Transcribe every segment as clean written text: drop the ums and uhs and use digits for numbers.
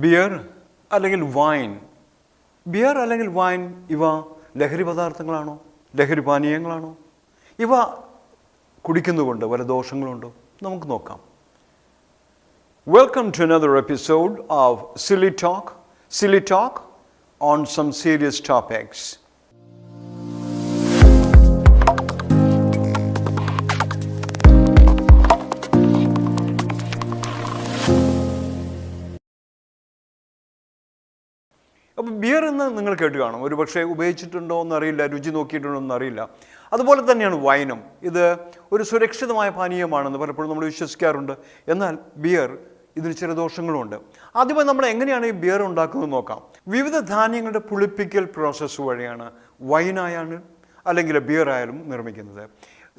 Beer അല്ലെങ്കിൽ wine. Beer അല്ലെങ്കിൽ wine ഇവ ലഹരി പദാർത്ഥങ്ങളാണോ, ലഹരി പാനീയങ്ങളാണോ? ഇവ കുടിക്കുന്നതുകൊണ്ട് വല്ല ദോഷങ്ങളുണ്ടോ? നമുക്ക് നോക്കാം. Welcome to another episode of Silly Talk on some serious topics. അപ്പോൾ ബിയർ എന്ന് നിങ്ങൾ കേട്ട് കാണും, ഒരു പക്ഷേ ഉപയോഗിച്ചിട്ടുണ്ടോ എന്നറിയില്ല, രുചി നോക്കിയിട്ടുണ്ടോ എന്നറിയില്ല. അതുപോലെ തന്നെയാണ് വൈനും. ഇത് ഒരു സുരക്ഷിതമായ പാനീയമാണെന്ന് പലപ്പോഴും നമ്മൾ വിശ്വസിക്കാറുണ്ട്. എന്നാൽ ബിയർ ഇതിന് ചില ദോഷങ്ങളുമുണ്ട്. ആദ്യമായി നമ്മൾ എങ്ങനെയാണ് ഈ ബിയർ ഉണ്ടാക്കുന്നത് നോക്കാം. വിവിധ ധാന്യങ്ങളുടെ പുളിപ്പിക്കൽ പ്രോസസ്സ് വഴിയാണ് വൈനായാലും അല്ലെങ്കിൽ ബിയർ ആയാലും നിർമ്മിക്കുന്നത്.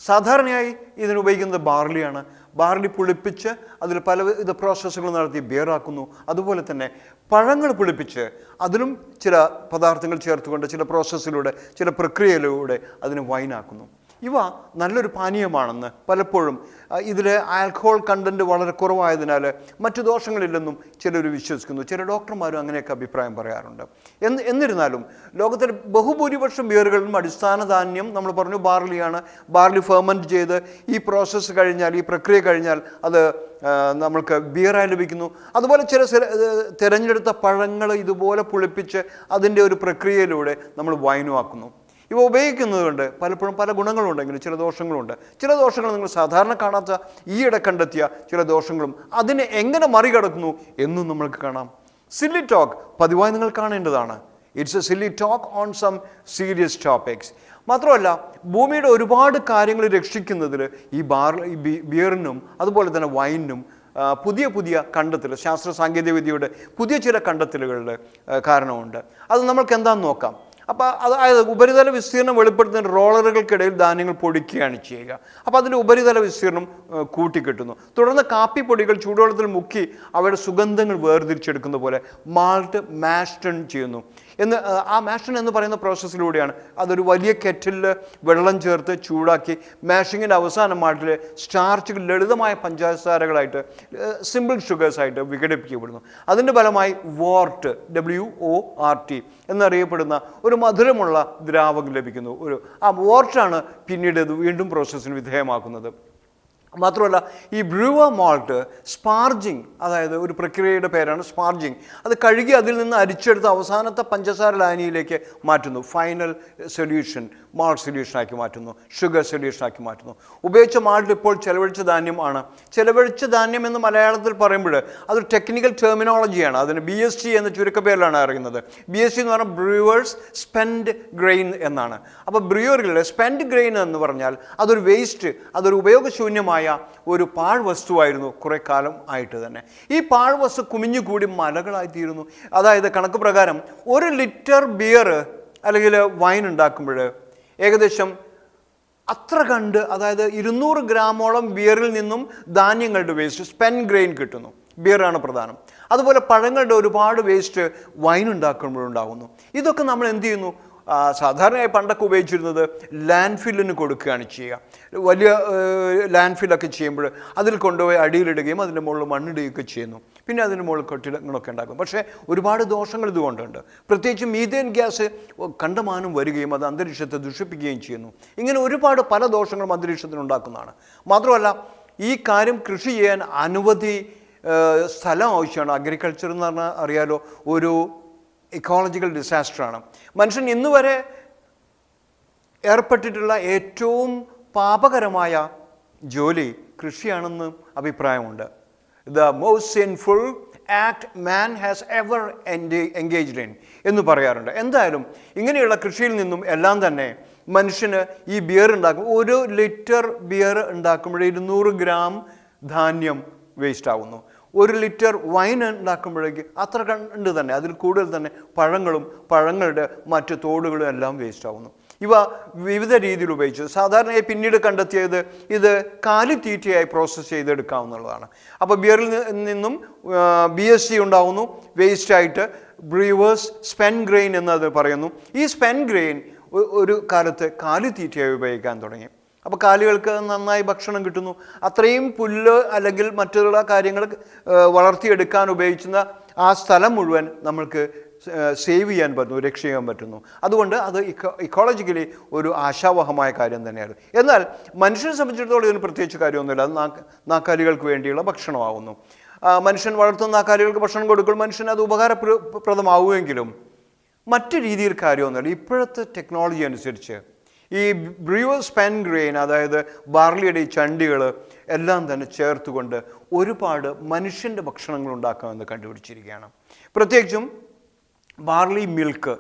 സാധാരണയായി ഇതിനുപയോഗിക്കുന്നത് ബാർലിയാണ്. ബാർലി പുളിപ്പിച്ച് അതിൽ പലവിധ പ്രോസസ്സുകൾ നടത്തി ബിയറാക്കുന്നു. അതുപോലെ തന്നെ പഴങ്ങൾ പുളിപ്പിച്ച് അതിലും ചില പദാർത്ഥങ്ങൾ ചേർത്തുകൊണ്ട് ചില പ്രോസസ്സിലൂടെ ചില പ്രക്രിയയിലൂടെ അതിന് വൈനാക്കുന്നു. ഇവ നല്ലൊരു പാനീയമാണെന്ന് പലപ്പോഴും ഇതിലെ ആൽക്കഹോൾ കണ്ടൻറ്റ് വളരെ കുറവായതിനാൽ മറ്റു ദോഷങ്ങളില്ലെന്നും ചിലർ വിശ്വസിക്കുന്നു. ചില ഡോക്ടർമാരും അങ്ങനെയൊക്കെ അഭിപ്രായം പറയാറുണ്ട്. എന്നിരുന്നാലും ലോകത്തിലെ ബഹുഭൂരിപക്ഷം ബിയറുകളിലും അടിസ്ഥാന ധാന്യം നമ്മൾ പറഞ്ഞു ബാർലിയാണ്. ബാർലി ഫെർമെൻറ്റ് ചെയ്ത് ഈ പ്രോസസ്സ് കഴിഞ്ഞാൽ, ഈ പ്രക്രിയ കഴിഞ്ഞാൽ അത് നമ്മൾക്ക് ബിയറായി ലഭിക്കുന്നു. അതുപോലെ ചില തിരഞ്ഞെടുത്ത പഴങ്ങൾ ഇതുപോലെ പുളിപ്പിച്ച് അതിൻ്റെ ഒരു പ്രക്രിയയിലൂടെ നമ്മൾ വൈനുമാക്കുന്നു. ഇവ ഉപയോഗിക്കുന്നതുകൊണ്ട് പലപ്പോഴും പല ഗുണങ്ങളുണ്ടെങ്കിലും ചില ദോഷങ്ങളുണ്ട്. ചില ദോഷങ്ങൾ നിങ്ങൾ സാധാരണ കാണാത്ത ഈയിടെ കണ്ടെത്തിയ ചില ദോഷങ്ങളും അതിനെ എങ്ങനെ മറികടക്കുന്നു എന്നും നമ്മൾക്ക് കാണാം. സില്ലി ടോക്ക് പതിവായി നിങ്ങൾ കാണേണ്ടതാണ്. It's a silly talk on some serious topics. മാത്രമല്ല, ഭൂമിയുടെ ഒരുപാട് കാര്യങ്ങൾ രക്ഷിക്കുന്നതിൽ ഈ ബിയറിനും അതുപോലെ തന്നെ വൈനിനും പുതിയ കണ്ടെത്തൽ, ശാസ്ത്ര സാങ്കേതിക വിദ്യയുടെ പുതിയ ചില കണ്ടെത്തലുകളുടെ കാരണമുണ്ട്. അത് നമ്മൾക്ക് എന്താണെന്ന് നോക്കാം. അപ്പോൾ അതായത് ഉപരിതല വിസ്തീർണം വെളിപ്പെടുത്തുന്ന റോളറുകൾക്കിടയിൽ ധാന്യങ്ങൾ പൊടിക്കുകയാണ് ചെയ്യുക. അപ്പോൾ അതിൻ്റെ ഉപരിതല വിസ്തീർണം കൂട്ടിക്കിട്ടുന്നു. തുടർന്ന് കാപ്പിപ്പൊടികൾ ചൂടുവെള്ളത്തിൽ മുക്കി അവയുടെ സുഗന്ധങ്ങൾ വേർതിരിച്ചെടുക്കുന്ന പോലെ മാൾട്ട് മാസ്റ്റൺ ചെയ്യുന്നു. ആ മാസ്റ്റൺ എന്ന് പറയുന്ന പ്രോസസ്സിലൂടെയാണ് അതൊരു വലിയ കെറ്റിലിൽ വെള്ളം ചേർത്ത് ചൂടാക്കി മാഷിങ്ങിൻ്റെ അവസാനം മാൾട്ടിൽ സ്റ്റാർച്ചുകൾ ലളിതമായ പഞ്ചസാരകളായിട്ട്, സിമ്പിൾ ഷുഗേഴ്സായിട്ട് വിഘടിപ്പിക്കപ്പെടുന്നു. അതിൻ്റെ ഫലമായി WORT എന്നറിയപ്പെടുന്ന ഒരു മധുരമുള്ള ദ്രാവകം ലഭിക്കുന്നു. ആ വോർട്ടാണ് പിന്നീട് ഇത് വീണ്ടും പ്രോസസ്സിന് വിധേയമാക്കുന്നത്. മാത്രമല്ല, ഈ ബ്രൂവർ മാൾട്ട് സ്പാർജിങ്, അതായത് ഒരു പ്രക്രിയയുടെ പേരാണ് സ്പാർജിങ്, അത് കഴുകി അതിൽ നിന്ന് അരിച്ചെടുത്ത് അവസാനത്തെ പഞ്ചസാര ലായനിയിലേക്ക് മാറ്റുന്നു. ഫൈനൽ സൊല്യൂഷൻ മാൾട്ട് സൊല്യൂഷനാക്കി മാറ്റുന്നു, ഷുഗർ സൊല്യൂഷനാക്കി മാറ്റുന്നു. ഉപയോഗിച്ച മാൾട്ട് ഇപ്പോൾ ചെലവഴിച്ച ധാന്യം ആണ്. ചെലവഴിച്ച ധാന്യം എന്ന് മലയാളത്തിൽ പറയുമ്പോൾ അതൊരു ടെക്നിക്കൽ ടെർമിനോളജിയാണ്. അതിന് BST എന്ന ചുരുക്കപ്പേരിലാണ് അറിയുന്നത്. BST എന്ന് പറഞ്ഞാൽ ബ്രൂവേഴ്സ് സ്പെൻഡ് ഗ്രെയിൻ എന്നാണ്. അപ്പോൾ ബ്രൂവറികളിൽ സ്പെൻഡ് ഗ്രെയിൻ എന്ന് പറഞ്ഞാൽ അതൊരു വേസ്റ്റ്, അതൊരു ഉപയോഗശൂന്യമായ ഒരു പാഴ്വസ്തുവായിരുന്നു കുറെ കാലം ആയിട്ട് തന്നെ. ഈ പാഴ്വസ്തു കുമിഞ്ഞുകൂടി മലകളായിത്തീരുന്നു. അതായത് കണക്ക് പ്രകാരം 1 ലിറ്റർ ബിയർ അല്ലെങ്കിൽ വൈൻ ഉണ്ടാക്കുമ്പോൾ ഏകദേശം അത്ര കണ്ട്, അതായത് 200 ഗ്രാമോളം ബിയറിൽ നിന്നും ധാന്യങ്ങളുടെ വേസ്റ്റ്, സ്പെൻ ഗ്രെയിൻ കിട്ടുന്നു. ബിയറാണ് പ്രധാനം. അതുപോലെ പഴങ്ങളുടെ ഒരുപാട് വേസ്റ്റ് വൈൻ ഉണ്ടാക്കുമ്പോഴുണ്ടാകുന്നു. ഇതൊക്കെ നമ്മൾ എന്ത് ചെയ്യുന്നു? സാധാരണയായി പണ്ടൊക്കെ ഉപയോഗിച്ചിരുന്നത് ലാൻഡ് ഫില്ലിന് കൊടുക്കുകയാണ് ചെയ്യുക. വലിയ ലാൻഡ് ഫില്ലൊക്കെ ചെയ്യുമ്പോൾ അതിൽ കൊണ്ടുപോയി അടിയിലിടുകയും അതിൻ്റെ മുകളിൽ മണ്ണിടുകയൊക്കെ ചെയ്യുന്നു. പിന്നെ അതിൻ്റെ മുകളിൽ കെട്ടിടങ്ങളൊക്കെ ഉണ്ടാക്കും. പക്ഷേ ഒരുപാട് ദോഷങ്ങൾ ഇതുകൊണ്ടുണ്ട്. പ്രത്യേകിച്ച് മീഥേൻ ഗ്യാസ് കണ്ടമാനം വരികയും അത് അന്തരീക്ഷത്തെ ദുഷിപ്പിക്കുകയും ചെയ്യുന്നു. ഇങ്ങനെ ഒരുപാട് പല ദോഷങ്ങളും അന്തരീക്ഷത്തിനുണ്ടാക്കുന്നതാണ്. മാത്രമല്ല, ഈ കാര്യം കൃഷി ചെയ്യാൻ അനവധി സ്ഥലം ആവശ്യമാണ്. അഗ്രികൾച്ചർ എന്ന് പറഞ്ഞാൽ അറിയാലോ, ഒരു ഇക്കോളജിക്കൽ ഡിസാസ്റ്ററാണ്. മനുഷ്യൻ ഇന്ന് വരെ ഏർപ്പെട്ടിട്ടുള്ള ഏറ്റവും പാപകരമായ ജോലി കൃഷിയാണെന്ന് അഭിപ്രായമുണ്ട്. The most sinful act man has ever engaged in എന്ന് പറയാറുണ്ട്. എന്തായാലും ഇങ്ങനെയുള്ള കൃഷിയിൽ നിന്നും എല്ലാം തന്നെ മനുഷ്യന് ഈ ബിയർ ഉണ്ടാക്കും. 1 ലിറ്റർ ബിയർ ഉണ്ടാക്കുമ്പോൾ 200 ഗ്രാം ധാന്യം വേസ്റ്റ് ആവുന്നു. 1 ലിറ്റർ വൈൻ ഉണ്ടാക്കുമ്പോഴേക്ക് അത്ര കണ്ട് തന്നെ, അതിൽ കൂടുതൽ തന്നെ പഴങ്ങളുടെ മറ്റ് തോടുകളും എല്ലാം വേസ്റ്റ് ആവുന്നു. ഇവ വിവിധ രീതിയിൽ ഉപയോഗിച്ചു. സാധാരണയായി പിന്നീട് കണ്ടെത്തിയത് ഇത് കാലിത്തീറ്റയായി പ്രോസസ്സ് ചെയ്തെടുക്കാവുന്നതാണ്. അപ്പോൾ ബിയറിൽ നിന്നും BST ഉണ്ടാവുന്നു, വേസ്റ്റായിട്ട് ബ്രൂവേഴ്സ് സ്പെൻ ഗ്രെയിൻ എന്നത് പറയുന്നു. ഈ സ്പെൻ ഗ്രെയിൻ ഒരു കാലത്ത് കാലിത്തീറ്റയായി ഉപയോഗിക്കാൻ തുടങ്ങി. അപ്പോൾ കാലികൾക്ക് നന്നായി ഭക്ഷണം കിട്ടുന്നു. അത്രയും പുല്ല് അല്ലെങ്കിൽ മറ്റുള്ള കാര്യങ്ങൾ വളർത്തിയെടുക്കാൻ ഉപയോഗിക്കുന്ന ആ സ്ഥലം മുഴുവൻ നമ്മൾക്ക് സേവ് ചെയ്യാൻ പറ്റുന്നു, രക്ഷിക്കാൻ പറ്റുന്നു. അതുകൊണ്ട് അത് ഇക്കോളജിക്കലി ഒരു ആശാവഹമായ കാര്യം തന്നെയാണ്. എന്നാൽ മനുഷ്യനെ സംബന്ധിച്ചിടത്തോളം ഇതിന് പ്രത്യേകിച്ച് കാര്യമൊന്നുമില്ല. അത് നാക്കാലികൾക്ക് വേണ്ടിയുള്ള ഭക്ഷണമാകുന്നു. മനുഷ്യൻ വളർത്തുന്ന നാക്കാലികൾക്ക് ഭക്ഷണം കൊടുക്കുമ്പോൾ മനുഷ്യന് അത് ഉപകാരപ്രദമാവുമെങ്കിലും മറ്റു രീതിയിൽ കാര്യമൊന്നുമില്ല. ഇപ്പോഴത്തെ ടെക്നോളജി അനുസരിച്ച് ഈ ബ്രൂവേഴ്സ് പെൻ ഗ്രെയിൻ, അതായത് ബാർലിയുടെ ഈ ചണ്ടികൾ എല്ലാം തന്നെ ചേർത്തുകൊണ്ട് ഒരുപാട് മനുഷ്യൻ്റെ ഭക്ഷണങ്ങൾ ഉണ്ടാക്കാമെന്ന് കണ്ടുപിടിച്ചിരിക്കുകയാണ്. പ്രത്യേകിച്ചും barley milk,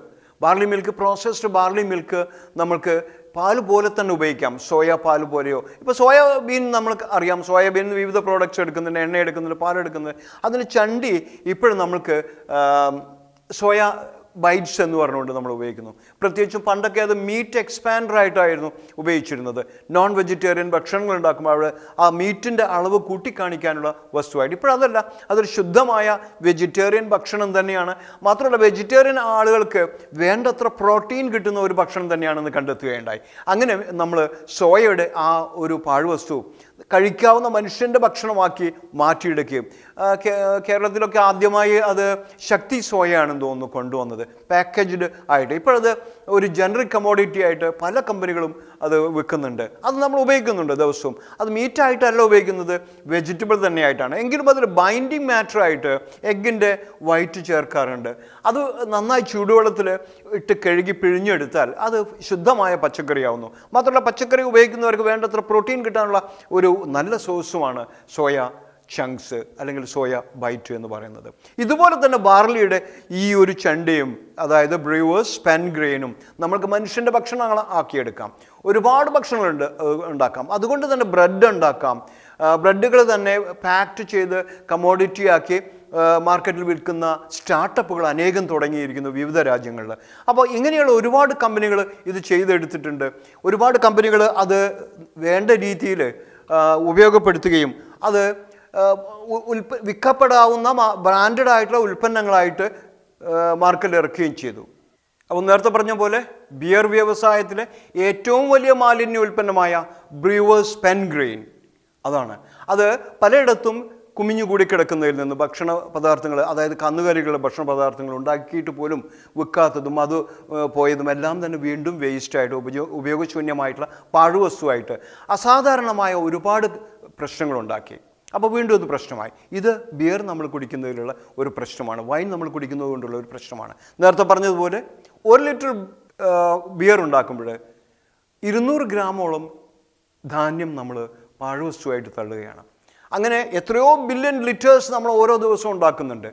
processed barley milk നമ്മൾക്ക് പാൽ പോലെ തന്നെ ഉപയോഗിക്കാം. സോയ പാൽ പോലെയോ, ഇപ്പോൾ സോയാബീൻ നമ്മൾക്ക് അറിയാം, സോയാബീനിൽ വിവിധ പ്രോഡക്റ്റ്സ് എടുക്കുന്നുണ്ട്, എണ്ണ എടുക്കുന്നുണ്ട്, പാലെടുക്കുന്നുണ്ട്. അതിന് ചണ്ടി ഇപ്പോഴും നമ്മൾക്ക് സോയ ബൈറ്റ്സ് എന്ന് പറഞ്ഞുകൊണ്ട് നമ്മൾ ഉപയോഗിക്കുന്നു. പ്രത്യേകിച്ചും പണ്ടൊക്കെ അത് മീറ്റ് എക്സ്പാൻഡർ ആയിട്ടായിരുന്നു ഉപയോഗിച്ചിരുന്നത്. നോൺ വെജിറ്റേറിയൻ ഭക്ഷണങ്ങൾ ഉണ്ടാക്കുമ്പോൾ അവിടെ ആ മീറ്റിൻ്റെ അളവ് കൂട്ടിക്കാണിക്കാനുള്ള വസ്തുവായിട്ട്. ഇപ്പോഴതല്ല, അതൊരു ശുദ്ധമായ വെജിറ്റേറിയൻ ഭക്ഷണം തന്നെയാണ്. മാത്രമല്ല വെജിറ്റേറിയൻ ആളുകൾക്ക് വേണ്ടത്ര പ്രോട്ടീൻ കിട്ടുന്ന ഒരു ഭക്ഷണം തന്നെയാണെന്ന് കണ്ടെത്തുകയുണ്ടായി. അങ്ങനെ നമ്മൾ സോയയുടെ ആ ഒരു പാഴ്വസ്തു കഴിക്കാവുന്ന മനുഷ്യൻ്റെ ഭക്ഷണമാക്കി മാറ്റിയെടുക്കുകയും കേരളത്തിലൊക്കെ ആദ്യമായി അത് ശക്തി സോയയാണെന്ന് തോന്നുന്നു കൊണ്ടുവന്നത്, പാക്കേജ്ഡ് ആയിട്ട്. ഇപ്പോഴത് ഒരു ജനറിക് കമോഡിറ്റി ആയിട്ട് പല കമ്പനികളും അത് വിൽക്കുന്നുണ്ട്. അത് നമ്മൾ ഉപയോഗിക്കുന്നുണ്ട് ദിവസവും. അത് മീറ്റായിട്ടല്ല ഉപയോഗിക്കുന്നത്, വെജിറ്റബിൾ തന്നെയായിട്ടാണ്. എങ്കിലും അതിൽ ബൈൻഡിങ് മാറ്ററായിട്ട് എഗ്ഗിൻ്റെ വൈറ്റ് ചേർക്കാറുണ്ട്. അത് നന്നായി ചൂടുവെള്ളത്തിൽ ഇട്ട് കഴുകി പിഴിഞ്ഞെടുത്താൽ അത് ശുദ്ധമായ പച്ചക്കറിയാവുന്നു. മാത്രമല്ല പച്ചക്കറി ഉപയോഗിക്കുന്നവർക്ക് വേണ്ടത്ര പ്രോട്ടീൻ കിട്ടാനുള്ള ഒരു നല്ല സോഴ്സുമാണ് സോയ ചങ്ക്സ് അല്ലെങ്കിൽ സോയ ബൈറ്റ് എന്ന് പറയുന്നത്. ഇതുപോലെ തന്നെ ബാർലിയുടെ ഈ ഒരു ചണ്ടയും, അതായത് ബ്രൂവേഴ്സ് പെൻ ഗ്രെയിനും നമ്മൾക്ക് മനുഷ്യൻ്റെ ഭക്ഷണങ്ങൾ ആക്കിയെടുക്കാം. ഒരുപാട് ഭക്ഷണങ്ങളുണ്ട് ഉണ്ടാക്കാം. അതുകൊണ്ട് തന്നെ ബ്രെഡ് ഉണ്ടാക്കാം. ബ്രെഡുകൾ തന്നെ പാക്ട് ചെയ്ത് കമോഡിറ്റി ആക്കി മാർക്കറ്റിൽ വിൽക്കുന്ന സ്റ്റാർട്ടപ്പുകൾ അനേകം തുടങ്ങിയിരിക്കുന്നു വിവിധ രാജ്യങ്ങളിൽ. അപ്പോൾ ഇങ്ങനെയുള്ള ഒരുപാട് കമ്പനികൾ ഇത് ചെയ്തെടുത്തിട്ടുണ്ട്. ഒരുപാട് കമ്പനികൾ അത് വേണ്ട രീതിയിൽ ഉപയോഗപ്പെടുത്തുകയും അത് വിൽക്കപ്പെടാവുന്ന ബ്രാൻഡഡ് ആയിട്ടുള്ള ഉൽപ്പന്നങ്ങളായിട്ട് മാർക്കറ്റിൽ ഇറക്കുകയും ചെയ്തു. അപ്പോൾ നേരത്തെ പറഞ്ഞ പോലെ ബിയർ വ്യവസായത്തിലെ ഏറ്റവും വലിയ മാലിന്യ ഉൽപ്പന്നമായ ബ്രൂവേഴ്സ് പെൻ ഗ്രെയിൻ അതാണ്. അത് പലയിടത്തും കുമിഞ്ഞുകൂടി കിടക്കുന്നതിൽ നിന്ന് ഭക്ഷണ പദാർത്ഥങ്ങൾ, അതായത് കന്നുകാലികളുടെ ഭക്ഷണ പദാർത്ഥങ്ങൾ ഉണ്ടാക്കിയിട്ട് പോലും വിൽക്കാത്തതും അത് പോയതും എല്ലാം തന്നെ വീണ്ടും വേസ്റ്റായിട്ട് ഉപയോഗശൂന്യമായിട്ടുള്ള പാഴ്വസ്തുവായിട്ട് അസാധാരണമായ ഒരുപാട് പ്രശ്നങ്ങളുണ്ടാക്കി. അപ്പോൾ വീണ്ടും അത് പ്രശ്നമായി. ഇത് ബിയർ നമ്മൾ കുടിക്കുന്നതിലുള്ള ഒരു പ്രശ്നമാണ്, വൈൻ നമ്മൾ കുടിക്കുന്നത് കൊണ്ടുള്ള ഒരു പ്രശ്നമാണ്. നേരത്തെ പറഞ്ഞതുപോലെ 1 ലിറ്റർ ബിയർ ഉണ്ടാക്കുമ്പോൾ 200 ഗ്രാമോളം ധാന്യം നമ്മൾ പാഴ്വസ്തുവായിട്ട് തള്ളുകയാണ്. അങ്ങനെ എത്രയോ ബില്യൺ ലിറ്റേഴ്സ് നമ്മൾ ഓരോ ദിവസവും ഉണ്ടാക്കുന്നുണ്ട്.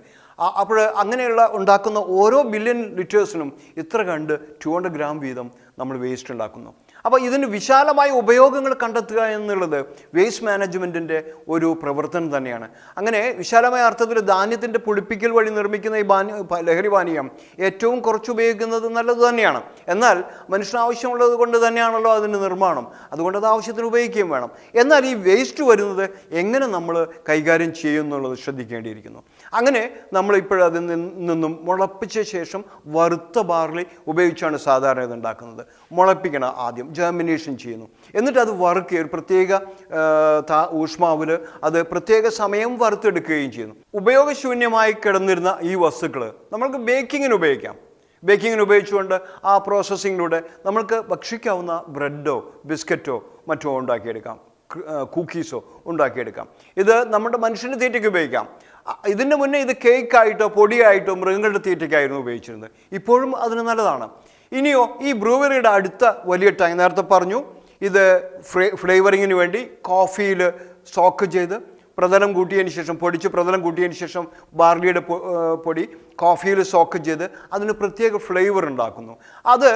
അപ്പോൾ അങ്ങനെയുള്ള ഉണ്ടാക്കുന്ന ഓരോ ബില്യൺ ലിറ്റേഴ്സിനും ഇത്ര കണ്ട് 200 ഗ്രാം വീതം നമ്മൾ വേസ്റ്റ് ഉണ്ടാക്കുന്നു. അപ്പോൾ ഇതിന് വിശാലമായ ഉപയോഗങ്ങൾ കണ്ടെത്തുക എന്നുള്ളത് വേസ്റ്റ് മാനേജ്മെൻറ്റിൻ്റെ ഒരു പ്രവർത്തനം തന്നെയാണ്. അങ്ങനെ വിശാലമായ അർത്ഥത്തിൽ ധാന്യത്തിൻ്റെ പുളിപ്പിക്കൽ വഴി നിർമ്മിക്കുന്ന ഈ ലഹരി പാനീയം ഏറ്റവും കുറച്ച് ഉപയോഗിക്കുന്നത് നല്ലത് തന്നെയാണ്. എന്നാൽ മനുഷ്യന് ആവശ്യമുള്ളത് കൊണ്ട് തന്നെയാണല്ലോ അതിൻ്റെ നിർമ്മാണം. അതുകൊണ്ട് അത് ആവശ്യത്തിന് ഉപയോഗിക്കുകയും വേണം. എന്നാൽ ഈ വേസ്റ്റ് വരുന്നത് എങ്ങനെ നമ്മൾ കൈകാര്യം ചെയ്യും എന്നുള്ളത് ശ്രദ്ധിക്കേണ്ടിയിരിക്കുന്നു. അങ്ങനെ നമ്മളിപ്പോഴതിൽ നിന്നും മുളപ്പിച്ച ശേഷം വറുത്ത ബാർലി ഉപയോഗിച്ചാണ് സാധാരണ ഇത് ഉണ്ടാക്കുന്നത്. മുളപ്പിക്കണം, ആദ്യം ജെർമിനേഷൻ ചെയ്യുന്നു, എന്നിട്ട് അത് വറുക്കുക, ഒരു പ്രത്യേക ഊഷ്മാവിൽ അത് പ്രത്യേക സമയം വറുത്തെടുക്കുകയും ചെയ്യുന്നു. ഉപയോഗശൂന്യമായി കിടന്നിരുന്ന ഈ വസ്തുക്കൾ നമ്മൾക്ക് ബേക്കിങ്ങിന് ഉപയോഗിക്കാം. ബേക്കിങ്ങിന് ഉപയോഗിച്ചുകൊണ്ട് ആ പ്രോസസ്സിങ്ങിലൂടെ നമ്മൾക്ക് ഭക്ഷിക്കാവുന്ന ബ്രെഡോ ബിസ്ക്കറ്റോ മറ്റോ ഉണ്ടാക്കിയെടുക്കാം, കുക്കീസോ ഉണ്ടാക്കിയെടുക്കാം. ഇത് നമ്മുടെ മനുഷ്യൻ്റെ തീറ്റയ്ക്ക് ഉപയോഗിക്കാം. ഇതിൻ്റെ മുന്നേ ഇത് കേക്കായിട്ടോ പൊടിയായിട്ടോ മൃഗങ്ങളുടെ തീറ്റയ്ക്കായിരുന്നു ഉപയോഗിച്ചിരുന്നത്. ഇപ്പോഴും അതിന് നല്ലതാണ്. ഇനിയോ ഈ ബ്രൂവറിയുടെ അടുത്ത വലിയ ടൈം, നേരത്തെ പറഞ്ഞു, ഇത് ഫ്ലേവറിങ്ങിന് വേണ്ടി കോഫിയിൽ സോക്ക് ചെയ്ത് പ്രതലം കൂട്ടിയതിന് ശേഷം, പൊടിച്ച് പ്രതലം കൂട്ടിയതിന് ശേഷം ബാർലിയുടെ പൊടി കോഫിയിൽ സോക്ക് ചെയ്ത് അതിന് പ്രത്യേക ഫ്ലേവർ ഉണ്ടാക്കുന്നു. അത്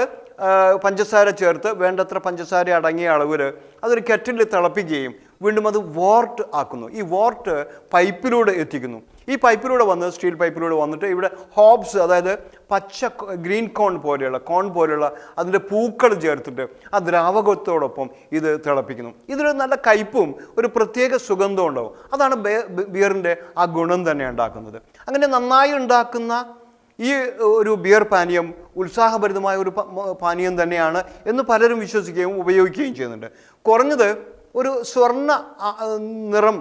പഞ്ചസാര ചേർത്ത് വേണ്ടത്ര പഞ്ചസാര അടങ്ങിയ അളവിൽ അതൊരു കെറ്റിലിൽ തിളപ്പിക്കുകയും വീണ്ടും അത് വോർട്ട് ആക്കുന്നു. ഈ വോർട്ട് പൈപ്പിലൂടെ എത്തിക്കുന്നു. ഈ പൈപ്പിലൂടെ വന്ന് സ്റ്റീൽ പൈപ്പിലൂടെ വന്നിട്ട് ഇവിടെ ഹോബ്സ്, അതായത് പച്ച ഗ്രീൻ കോൺ പോലെയുള്ള അതിൻ്റെ പൂക്കൾ ചേർത്തിട്ട് ആ ദ്രാവകത്തോടൊപ്പം ഇത് തിളപ്പിക്കുന്നു. ഇതിന് നല്ല കയ്പും ഒരു പ്രത്യേക സുഗന്ധം ഉണ്ടാവും. അതാണ് ബിയറിൻ്റെ ആ ഗുണം തന്നെ ഉണ്ടാക്കുന്നത്. അങ്ങനെ നന്നായി ഉണ്ടാക്കുന്ന ഈ ഒരു ബിയർ പാനീയം ഉത്സാഹഭരിതമായ ഒരു പാനീയം തന്നെയാണ് എന്ന് പലരും വിശ്വസിക്കുകയും ഉപയോഗിക്കുകയും ചെയ്യുന്നുണ്ട്. കുറഞ്ഞത് ഒരു സ്വർണ്ണ നിറം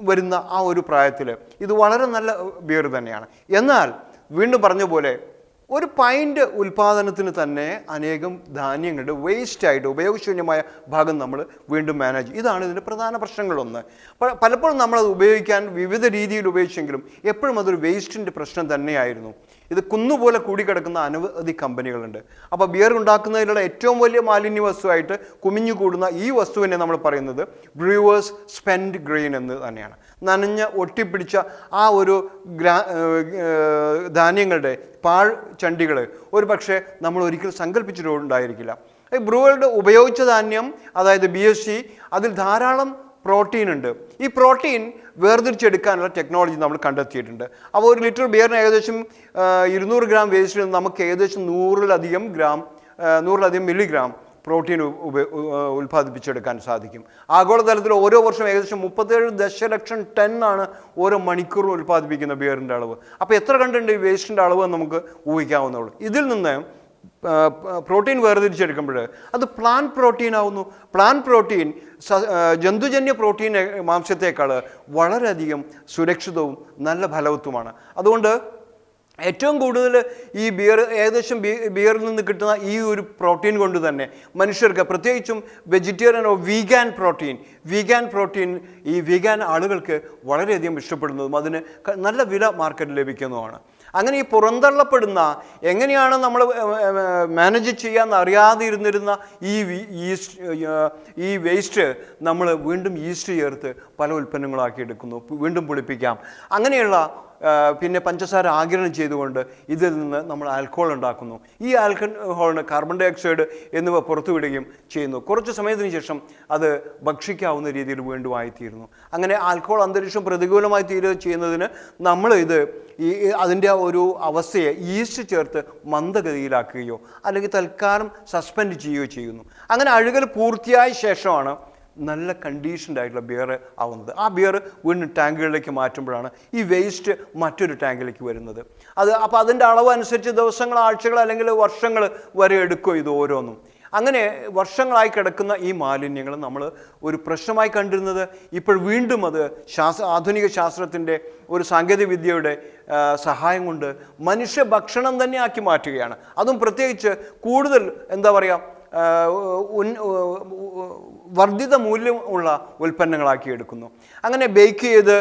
വരുന്ന ആ ഒരു പ്രായത്തിൽ ഇത് വളരെ നല്ല ബിയർ തന്നെയാണ്. എന്നാൽ വീണ്ടും പറഞ്ഞ പോലെ ഒരു പൈൻ്റ് ഉൽപ്പാദനത്തിന് തന്നെ അനേകം ധാന്യങ്ങളുടെ വേസ്റ്റായിട്ട് ഉപയോഗശൂന്യമായ ഭാഗം നമ്മൾ വീണ്ടും മാനേജ്. ഇതാണ് ഇതിൻ്റെ പ്രധാന പ്രശ്നങ്ങളൊന്ന്. പലപ്പോഴും നമ്മളത് ഉപയോഗിക്കാൻ വിവിധ രീതിയിൽ ഉപയോഗിച്ചെങ്കിലും എപ്പോഴും അതൊരു വേസ്റ്റിൻ്റെ പ്രശ്നം തന്നെയായിരുന്നു. ഇത് കുന്നുപോലെ കൂടിക്കിടക്കുന്ന അനവധി കമ്പനികളുണ്ട്. അപ്പോൾ ബിയർ ഉണ്ടാക്കുന്നതിലുള്ള ഏറ്റവും വലിയ മാലിന്യ വസ്തുവായിട്ട് കുമിഞ്ഞു കൂടുന്ന ഈ വസ്തുവിനെ നമ്മൾ പറയുന്നത് ബ്രൂവേഴ്സ് സ്പെൻഡ് ഗ്രെയിൻ എന്ന് തന്നെയാണ്. നനഞ്ഞ ഒട്ടിപ്പിടിച്ച ആ ഒരു ധാന്യങ്ങളുടെ പാഴ് ചണ്ടികൾ ഒരു പക്ഷേ നമ്മൾ ഒരിക്കലും സങ്കല്പിച്ചിട്ടുണ്ടായിരിക്കില്ല. ബ്രൂവറുടെ ഉപയോഗിച്ച ധാന്യം, അതായത് BSC, അതിൽ ധാരാളം പ്രോട്ടീൻ ഉണ്ട്. ഈ പ്രോട്ടീൻ വേർതിരിച്ചെടുക്കാനുള്ള ടെക്നോളജി നമ്മൾ കണ്ടെത്തിയിട്ടുണ്ട്. അപ്പോൾ ഒരു ലിറ്റർ ബിയറിന് ഏകദേശം 200 ഗ്രാം വേസ്റ്റിൽ നിന്ന് നമുക്ക് ഏകദേശം 100-ലധികം മില്ലിഗ്രാം പ്രോട്ടീൻ ഉൽപ്പാദിപ്പിച്ചെടുക്കാൻ സാധിക്കും. ആഗോളതലത്തിൽ ഓരോ വർഷം ഏകദേശം 37 ദശലക്ഷം ടണ്ണാണ് ഓരോ മണിക്കൂറും ഉൽപ്പാദിപ്പിക്കുന്ന ബിയറിൻ്റെ അളവ്. അപ്പോൾ എത്ര കണ്ടുണ്ട് ഈ വേസ്റ്റിൻ്റെ അളവ് നമുക്ക് ഊഹിക്കാവുന്നുള്ളൂ. ഇതിൽ നിന്ന് പ്രോട്ടീൻ വേർതിരിച്ചെടുക്കുമ്പോൾ അത് പ്ലാന്റ് പ്രോട്ടീൻ ആവുന്നു. പ്ലാന്റ് പ്രോട്ടീൻ ജന്തുജന്യ പ്രോട്ടീൻ മാംസത്തേക്കാൾ വളരെയധികം സുരക്ഷിതവും നല്ല ഫലവത്തുമാണ്. അതുകൊണ്ട് ഏറ്റവും കൂടുതൽ ഈ ഏകദേശം ബിയറിൽ നിന്ന് കിട്ടുന്ന ഈ ഒരു പ്രോട്ടീൻ കൊണ്ട് തന്നെ മനുഷ്യർക്ക്, പ്രത്യേകിച്ചും വെജിറ്റേറിയൻ വീഗാൻ പ്രോട്ടീൻ ഈ വീഗാൻ ആളുകൾക്ക് വളരെയധികം ഇഷ്ടപ്പെടുന്നതും അതിന് നല്ല വില മാർക്കറ്റിൽ ലഭിക്കുന്നതുമാണ്. അങ്ങനെ ഈ പുറന്തള്ളപ്പെടുന്ന, എങ്ങനെയാണ് നമ്മൾ മാനേജ് ചെയ്യാൻ അറിയാതെ ഇരുന്നിരുന്ന ഈ വേസ്റ്റ് നമ്മൾ വീണ്ടും ഈസ്റ്റ് ചേർത്ത് പല ഉൽപ്പന്നങ്ങളാക്കി എടുക്കുന്നു. വീണ്ടും പുളിപ്പിക്കാം. അങ്ങനെയുള്ള പിന്നെ പഞ്ചസാര ആഗിരണം ചെയ്തുകൊണ്ട് ഇതിൽ നിന്ന് നമ്മൾ ആൽക്കഹോൾ ഉണ്ടാക്കുന്നു. ഈ ആൽക്കഹോളിന് കാർബൺ ഡൈ ഓക്സൈഡ് എന്നിവ പുറത്തുവിടുകയും ചെയ്യുന്നു. കുറച്ച് സമയത്തിന് ശേഷം അത് ഭക്ഷിക്കാവുന്ന രീതിയിൽ വീണ്ടും ആയിത്തീരുന്നു. അങ്ങനെ ആൽക്കഹോൾ അന്തരീക്ഷം പ്രതികൂലമായി തീരുകയും ചെയ്യുന്നതിന് നമ്മൾ അതിൻ്റെ ഒരു അവസ്ഥയെ ഈസ്റ്റ് ചേർത്ത് മന്ദഗതിയിലാക്കുകയോ അല്ലെങ്കിൽ തൽക്കാലം സസ്പെൻഡ് ചെയ്യുകയോ ചെയ്യുന്നു. അങ്ങനെ അഴുകൽ പൂർത്തിയായ ശേഷമാണ് നല്ല കണ്ടീഷൻഡ് ആയിട്ടുള്ള ബിയർ ആവുന്നത്. ആ ബിയർ വീണ്ടും ടാങ്കുകളിലേക്ക് മാറ്റുമ്പോഴാണ് ഈ വേസ്റ്റ് മറ്റൊരു ടാങ്കിലേക്ക് വരുന്നത്. അപ്പോൾ അതിൻ്റെ അളവ് അനുസരിച്ച് ദിവസങ്ങൾ, ആഴ്ചകൾ അല്ലെങ്കിൽ വർഷങ്ങൾ വരെ എടുക്കും ഇത് ഓരോന്നും. അങ്ങനെ വർഷങ്ങളായി കിടക്കുന്ന ഈ മാലിന്യങ്ങൾ നമ്മൾ ഒരു പ്രശ്നമായി കണ്ടിരുന്നത് ഇപ്പോൾ വീണ്ടും അത് ആധുനിക ശാസ്ത്രത്തിൻ്റെ ഒരു സാങ്കേതിക വിദ്യയുടെ സഹായം കൊണ്ട് മനുഷ്യ ഭക്ഷണം തന്നെ ആക്കി മാറ്റുകയാണ്. അതും പ്രത്യേകിച്ച് കൂടുതൽ വർദ്ധിത മൂല്യമുള്ള ഉൽപ്പന്നങ്ങളാക്കി എടുക്കുന്നു. അങ്ങനെ ബേക്ക് ചെയ്ത്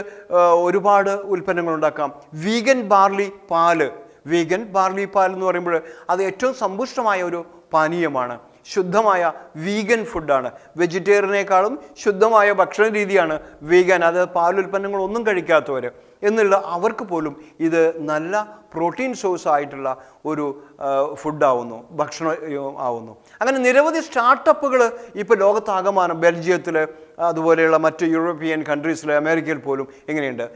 ഒരുപാട് ഉൽപ്പന്നങ്ങൾ ഉണ്ടാക്കാം. വീഗൻ ബാർലി പാൽ എന്ന് പറയുമ്പോൾ അത് ഏറ്റവും സമ്പുഷ്ടമായ ഒരു പാനീയമാണ്. ശുദ്ധമായ വീഗൻ ഫുഡാണ്. വെജിറ്റേറിയനേക്കാളും ശുദ്ധമായ ഭക്ഷണ രീതിയാണ് വീഗൻ. അത് പാലുൽപ്പന്നങ്ങളൊന്നും കഴിക്കാത്തവർ എന്നുള്ള അവർക്ക് പോലും ഇത് നല്ല പ്രോട്ടീൻ സോഴ്സ് ആയിട്ടുള്ള ഒരു ഫുഡാവുന്നു, ഭക്ഷണം ആവുന്നു. അങ്ങനെ നിരവധി സ്റ്റാർട്ടപ്പുകൾ ഇപ്പോൾ ലോകത്താകമാനം, ബെൽജിയത്തിൽ, അതുപോലെയുള്ള മറ്റ് യൂറോപ്യൻ കൺട്രീസിൽ, അമേരിക്കയിൽ പോലും എങ്ങനെയുണ്ട്.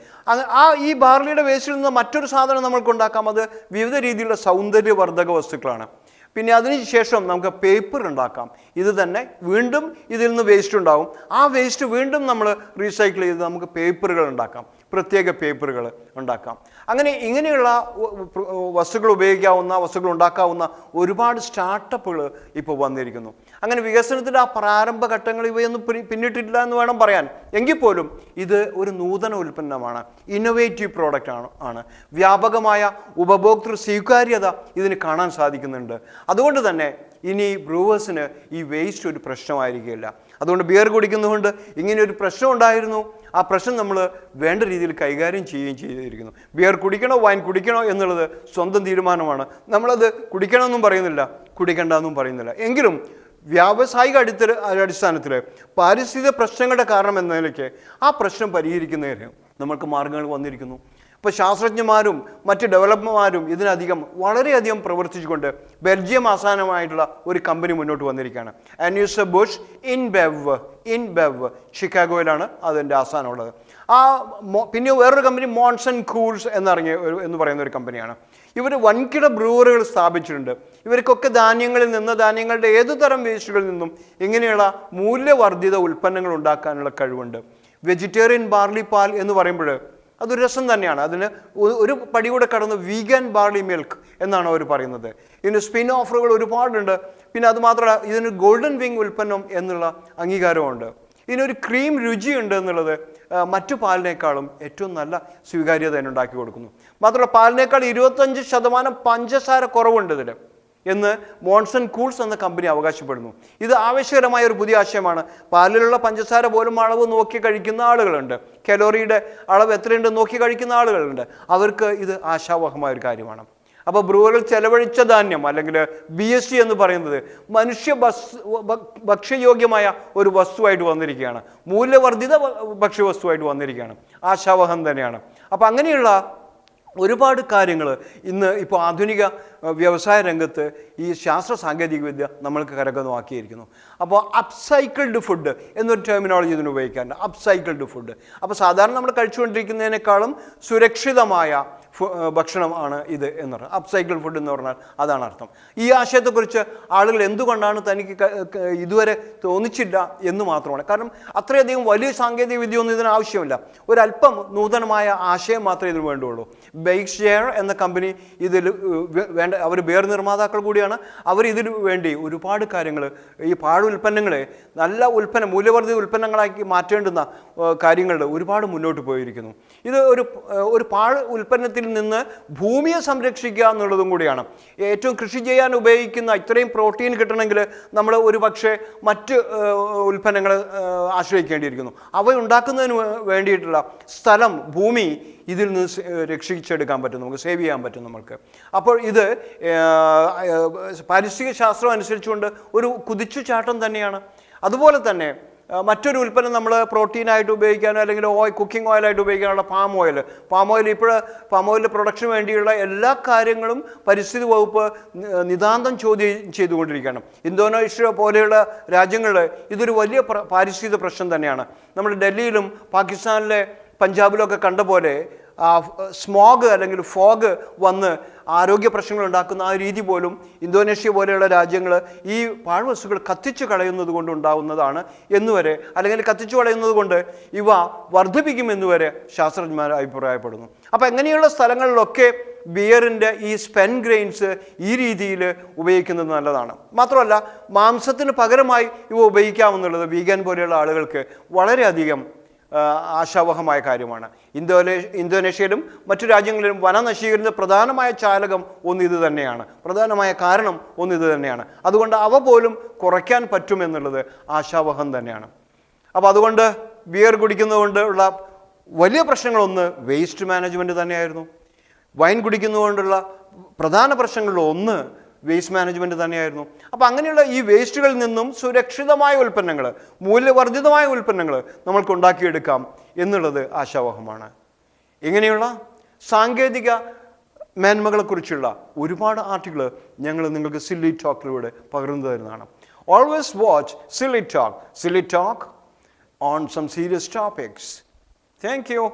ഈ ബാർലിയുടെ വേസ്റ്റിൽ നിന്ന് മറ്റൊരു സാധനം നമ്മൾക്ക് ഉണ്ടാക്കാം. അത് വിവിധ രീതിയിലുള്ള സൗന്ദര്യവർദ്ധക വസ്തുക്കളാണ്. പിന്നെ അതിന് ശേഷം നമുക്ക് പേപ്പർ ഉണ്ടാക്കാം. ഇത് തന്നെ വീണ്ടും ഇതിൽ നിന്ന് വേസ്റ്റ് ഉണ്ടാവും. ആ വേസ്റ്റ് വീണ്ടും നമ്മൾ റീസൈക്കിൾ ചെയ്ത് നമുക്ക് പേപ്പറുകൾ ഉണ്ടാക്കാം, പ്രത്യേക പേപ്പറുകൾ ഉണ്ടാക്കാം. ഇങ്ങനെയുള്ള വസ്തുക്കൾ ഉണ്ടാക്കാവുന്ന ഒരുപാട് സ്റ്റാർട്ടപ്പുകൾ ഇപ്പോൾ വന്നിരിക്കുന്നു. അങ്ങനെ വികസനത്തിൻ്റെ ആ പ്രാരംഭ ഘട്ടങ്ങൾ ഇവയൊന്നും പിന്നിട്ടിട്ടില്ല എന്ന് വേണം പറയാൻ. എങ്കിൽ പോലും ഇത് ഒരു നൂതന ഉൽപ്പന്നമാണ്, ഇന്നോവേറ്റീവ് പ്രോഡക്റ്റ് ആണ്. വ്യാപകമായ ഉപഭോക്തൃ സ്വീകാര്യത ഇതിന് കാണാൻ സാധിക്കുന്നുണ്ട്. അതുകൊണ്ട് തന്നെ ഇനി ബ്രൂവേഴ്സിന് ഈ വേസ്റ്റ് ഒരു പ്രശ്നമായിരിക്കില്ല. അതുകൊണ്ട് ബിയർ കുടിക്കുന്നതുകൊണ്ട് ഇങ്ങനെ ഒരു പ്രശ്നം ഉണ്ടായിരുന്നു. ആ പ്രശ്നം നമ്മൾ വേണ്ട രീതിയിൽ കൈകാര്യം ചെയ്യുകയും ചെയ്തിരിക്കുന്നു. ബിയർ കുടിക്കണോ വൈൻ കുടിക്കണോ എന്നുള്ളത് സ്വന്തം തീരുമാനമാണ്. നമ്മളത് കുടിക്കണമെന്നും പറയുന്നില്ല, കുടിക്കണ്ടെന്നും പറയുന്നില്ല. എങ്കിലും വ്യാവസായിക അടിസ്ഥാനത്തിൽ പാരിസ്ഥിതിക പ്രശ്നങ്ങളുടെ കാരണം എന്ന നിലയ്ക്ക് ആ പ്രശ്നം പരിഹരിക്കുന്നതിന് നമുക്ക് മാർഗങ്ങൾ വന്നിരിക്കുന്നു. ഇപ്പോൾ ശാസ്ത്രജ്ഞന്മാരും മറ്റ് ഡെവലപ്പർമാരും വളരെയധികം പ്രവർത്തിച്ചുകൊണ്ട് ബെൽജിയം ആസ്ഥാനമായിട്ടുള്ള ഒരു കമ്പനി മുന്നോട്ട് വന്നിരിക്കുകയാണ്. Anheuser-Busch InBev ഷിക്കാഗോയിലാണ് അതിൻ്റെ ആസ്ഥാനമുള്ളത്. പിന്നെ വേറൊരു കമ്പനി മോൺസൺ കൂൾസ് എന്ന് പറയുന്ന ഒരു കമ്പനിയാണ്. ഇവർ വൻകിട ബ്രൂവറുകൾ സ്ഥാപിച്ചിട്ടുണ്ട്. ഇവർക്കൊക്കെ ധാന്യങ്ങളുടെ ഏതു തരം വേസ്റ്റുകളിൽ നിന്നും ഇങ്ങനെയുള്ള മൂല്യവർദ്ധിത ഉൽപ്പന്നങ്ങൾ ഉണ്ടാക്കാനുള്ള കഴിവുണ്ട്. വെജിറ്റേറിയൻ ബാർലി പാൽ എന്ന് പറയുമ്പോൾ അതൊരു രസം തന്നെയാണ്. അതിന് ഒരു പടി കൂടെ കടന്ന് വീഗൻ ബാർലി മിൽക്ക് എന്നാണ് അവർ പറയുന്നത്. ഇതിന് സ്പിൻ ഓഫറുകൾ ഒരുപാടുണ്ട്. പിന്നെ അതുമാത്രമല്ല ഇതിന് ഗോൾഡൻ വിങ് ഉൽപ്പന്നം എന്നുള്ള അംഗീകാരമുണ്ട്. ഇതിനൊരു ക്രീം രുചിയുണ്ട് എന്നുള്ളത് മറ്റു പാലിനേക്കാളും ഏറ്റവും നല്ല സ്വീകാര്യത തന്നെ ഉണ്ടാക്കി കൊടുക്കുന്നു. മാത്രമല്ല പാലിനേക്കാൾ 25% പഞ്ചസാര കുറവുണ്ട് ഇതിൽ എന്ന് മോൺസൺ കൂൾസ് എന്ന കമ്പനി അവകാശപ്പെടുന്നു. ഇത് ആവശ്യകരമായ ഒരു പുതിയ ആശയമാണ്. പാലിലുള്ള പഞ്ചസാര പോലും അളവ് നോക്കി കഴിക്കുന്ന ആളുകളുണ്ട്, കലോറിയുടെ അളവ് എത്രയുണ്ടെന്ന് നോക്കി കഴിക്കുന്ന ആളുകളുണ്ട്. അവർക്ക് ഇത് ആശാവഹമായ ഒരു കാര്യമാണ്. അപ്പോൾ ബ്രൂവറിൽ ചെലവഴിച്ച ധാന്യം അല്ലെങ്കിൽ BST എന്ന് പറയുന്നത് ഭക്ഷ്യയോഗ്യമായ ഒരു വസ്തുവായിട്ട് വന്നിരിക്കുകയാണ്, മൂല്യവർദ്ധിത ഭക്ഷ്യവസ്തുവായിട്ട് വന്നിരിക്കുകയാണ്. ആശാവഹം തന്നെയാണ്. അപ്പോൾ അങ്ങനെയുള്ള ഒരുപാട് കാര്യങ്ങൾ ഇന്ന് ഇപ്പോൾ ആധുനിക വ്യവസായ രംഗത്ത് ഈ ശാസ്ത്ര സാങ്കേതിക വിദ്യ നമ്മൾക്ക് കരഗതമാക്കിയിരിക്കുന്നു. അപ്പോൾ അപ്സൈക്കിൾഡ് ഫുഡ് എന്നൊരു ടെർമിനോളജി ഇതിന് ഉപയോഗിക്കാറുണ്ട്, അപ്സൈക്കിൾഡ് ഫുഡ്. അപ്പോൾ സാധാരണ നമ്മൾ കഴിച്ചുകൊണ്ടിരിക്കുന്നതിനേക്കാളും സുരക്ഷിതമായ ഭക്ഷണമാണ് ഇത് എന്ന് പറയുന്നത്. അപ്സൈക്കിൾ ഫുഡ് എന്ന് പറഞ്ഞാൽ അതാണ് അർത്ഥം. ഈ ആശയത്തെക്കുറിച്ച് ആളുകൾ എന്തുകൊണ്ടാണ് തനിക്ക് ഇതുവരെ തോന്നിച്ചില്ല എന്ന് മാത്രമാണ്. കാരണം അത്രയധികം വലിയ സാങ്കേതിക വിദ്യയൊന്നും ഇതിന് ആവശ്യമില്ല. ഒരല്പം നൂതനമായ ആശയം മാത്രമേ ഇതിന് വേണ്ടുള്ളൂ. ബെയ്ക്സ്ഷെയർ എന്ന കമ്പനി ഇതിൽ അവർ ബിയർ നിർമ്മാതാക്കൾ കൂടിയാണ്. അവർ ഇതിനു വേണ്ടി ഒരുപാട് കാര്യങ്ങൾ, ഈ പാഴ് ഉൽപ്പന്നങ്ങളെ നല്ല മൂല്യവർദ്ധിത ഉൽപ്പന്നങ്ങളാക്കി മാറ്റേണ്ടുന്ന കാര്യങ്ങളിൽ ഒരുപാട് മുന്നോട്ട് പോയിരിക്കുന്നു. ഇത് ഒരു പാഴ് ഉൽപ്പന്നത്തിൽ നിന്ന് ഭൂമിയെ സംരക്ഷിക്കുക എന്നുള്ളതും കൂടിയാണ്. ഏറ്റവും കൃഷി ചെയ്യാൻ ഉപയോഗിക്കുന്ന ഇത്രയും പ്രോട്ടീൻ കിട്ടണമെങ്കിൽ നമ്മൾ ഒരു പക്ഷേ മറ്റ് ഉൽപ്പന്നങ്ങൾ ആശ്രയിക്കേണ്ടിയിരിക്കുന്നു. അവ ഉണ്ടാക്കുന്നതിന് വേണ്ടിയിട്ടുള്ള സ്ഥലം, ഭൂമി ഇതിൽ നിന്ന് രക്ഷിച്ചെടുക്കാൻ പറ്റും, നമുക്ക് സേവ് ചെയ്യാൻ പറ്റും നമ്മൾക്ക്. അപ്പോൾ ഇത് പാരിസ്ഥിതിക ശാസ്ത്രം അനുസരിച്ചുകൊണ്ട് ഒരു കുതിച്ചുചാട്ടം തന്നെയാണ്. അതുപോലെ തന്നെ മറ്റൊരു ഉൽപ്പന്നം നമ്മൾ പ്രോട്ടീനായിട്ട് ഉപയോഗിക്കാനോ അല്ലെങ്കിൽ കുക്കിംഗ് ഓയിലായിട്ട് ഉപയോഗിക്കാനുള്ള പാം ഓയിൽ ഇപ്പോൾ പാം ഓയിൽ പ്രൊഡക്ഷന് വേണ്ടിയുള്ള എല്ലാ കാര്യങ്ങളും പരിസ്ഥിതി വകുപ്പ് നിതാന്തം ചോദ്യം ചെയ്തുകൊണ്ടിരിക്കുകയാണ്. ഇന്തോനേഷ്യ പോലെയുള്ള രാജ്യങ്ങളിൽ ഇതൊരു വലിയ പാരിസ്ഥിതിക പ്രശ്നം തന്നെയാണ്. നമ്മൾ ഡൽഹിയിലും പാകിസ്ഥാനിലെ പഞ്ചാബിലൊക്കെ കണ്ട പോലെ സ്മോഗ് അല്ലെങ്കിൽ ഫോഗ് വന്ന് ആരോഗ്യ പ്രശ്നങ്ങൾ ഉണ്ടാക്കുന്ന ആ രീതി പോലും ഇന്തോനേഷ്യ പോലെയുള്ള രാജ്യങ്ങൾ ഈ പാഴ്വസ്തുക്കൾ കത്തിച്ചു കളയുന്നത് കൊണ്ട് ഉണ്ടാകുന്നതാണ് എന്നുവരെ, അല്ലെങ്കിൽ കത്തിച്ചു കളയുന്നത് കൊണ്ട് ഇവ വർദ്ധിപ്പിക്കുമെന്നുവരെ ശാസ്ത്രജ്ഞന്മാർ അഭിപ്രായപ്പെടുന്നു. അപ്പോൾ എങ്ങനെയുള്ള സ്ഥലങ്ങളിലൊക്കെ ബിയറിൻ്റെ ഈ സ്പെൻ ഗ്രെയിൻസ് ഈ രീതിയിൽ ഉപയോഗിക്കുന്നത് നല്ലതാണ്. മാത്രമല്ല മാംസത്തിന് പകരമായി ഇവ ഉപയോഗിക്കാമെന്നുള്ളത് വീഗൻ പോലെയുള്ള ആളുകൾക്ക് വളരെയധികം ആശാവഹമായ കാര്യമാണ്. ഇന്തോനേഷ്യയിലും മറ്റു രാജ്യങ്ങളിലും വനനശീകരണ പ്രധാനമായ ചാലകം ഒന്നിത് തന്നെയാണ്, പ്രധാനമായ കാരണം ഒന്നിത് തന്നെയാണ്. അതുകൊണ്ട് അവ പോലും കുറയ്ക്കാൻ പറ്റുമെന്നുള്ളത് ആശാവഹം തന്നെയാണ്. അപ്പോൾ അതുകൊണ്ട് ബിയർ കുടിക്കുന്നതുകൊണ്ട് ഉള്ള വലിയ പ്രശ്നങ്ങളൊന്ന് വേസ്റ്റ് മാനേജ്മെൻറ്റ് തന്നെയായിരുന്നു. വൈൻ കുടിക്കുന്നതുകൊണ്ടുള്ള പ്രധാന പ്രശ്നങ്ങളിലൊന്ന് വേസ്റ്റ് മാനേജ്മെൻറ്റ് തന്നെയായിരുന്നു. അപ്പോൾ അങ്ങനെയുള്ള ഈ വേസ്റ്റുകളിൽ നിന്നും സുരക്ഷിതമായ ഉൽപ്പന്നങ്ങൾ, മൂല്യവർദ്ധിതമായ ഉൽപ്പന്നങ്ങൾ നമ്മൾക്ക് ഉണ്ടാക്കിയെടുക്കാം എന്നുള്ളത് ആശാവഹമാണ്. ഇങ്ങനെയുള്ള സാങ്കേതിക മേന്മകളെക്കുറിച്ചുള്ള ഒരുപാട് ആർട്ടിക്കിൾ ഞങ്ങൾ നിങ്ങൾക്ക് സില്ലി ടോക്കിലൂടെ പകർന്നു തരുന്നതാണ്. Always watch silly talk on some serious topics. Thank U.